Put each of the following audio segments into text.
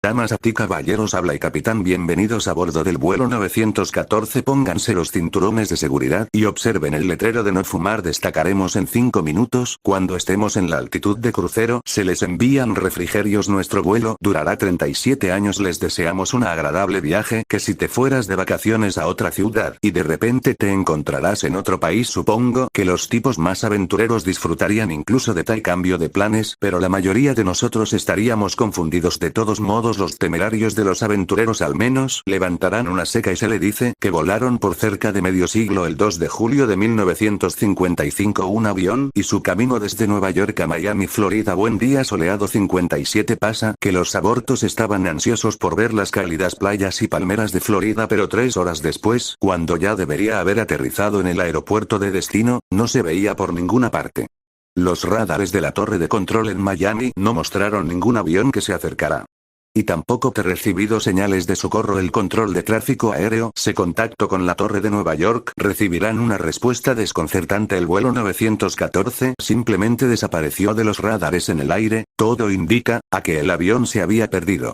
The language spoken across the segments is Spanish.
Damas y caballeros, habla y capitán, bienvenidos a bordo del vuelo 914. Pónganse los cinturones de seguridad y observen el letrero de no fumar. Destacaremos en 5 minutos. Cuando estemos en la altitud de crucero, se les envían refrigerios. Nuestro vuelo durará 37 años. Les deseamos un agradable viaje. Que si te fueras de vacaciones a otra ciudad y de repente te encontrarás en otro país, supongo que los tipos más aventureros disfrutarían incluso de tal cambio de planes, pero la mayoría de nosotros estaríamos confundidos. De todos modos, los temerarios de los aventureros al menos levantarán una ceja y se le dice que volaron por cerca de medio siglo. El 2 de julio de 1955 un avión y su camino desde Nueva York a Miami, Florida. Buen día soleado. 57 pasa que los abortos estaban ansiosos por ver las cálidas playas y palmeras de Florida, pero 3 horas después, cuando ya debería haber aterrizado en el aeropuerto de destino, no se veía por ninguna parte. Los radares de la torre de control en Miami no mostraron ningún avión que se acercara. Y tampoco he recibido señales de socorro. El control de tráfico aéreo se contactó con la torre de Nueva York. Recibirán una respuesta desconcertante. El vuelo 914 simplemente desapareció de los radares en el aire. Todo indica a que el avión se había perdido.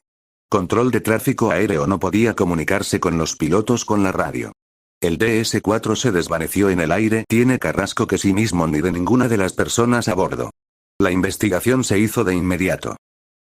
Control de tráfico aéreo no podía comunicarse con los pilotos con la radio. El DS-4 se desvaneció en el aire. Tiene carrasco que sí mismo ni de ninguna de las personas a bordo. La investigación se hizo de inmediato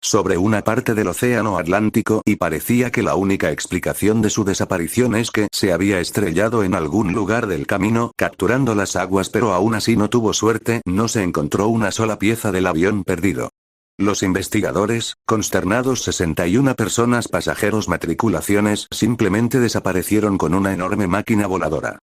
sobre una parte del océano Atlántico y parecía que la única explicación de su desaparición es que se había estrellado en algún lugar del camino, capturando las aguas, pero aún así no tuvo suerte. No se encontró una sola pieza del avión perdido. Los investigadores, consternados, 61 personas, pasajeros, matriculaciones, simplemente desaparecieron con una enorme máquina voladora.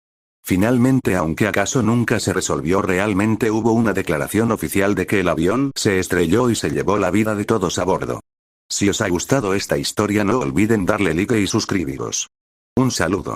Finalmente, aunque acaso nunca se resolvió realmente, hubo una declaración oficial de que el avión se estrelló y se llevó la vida de todos a bordo. Si os ha gustado esta historia, no olviden darle like y suscribiros. Un saludo.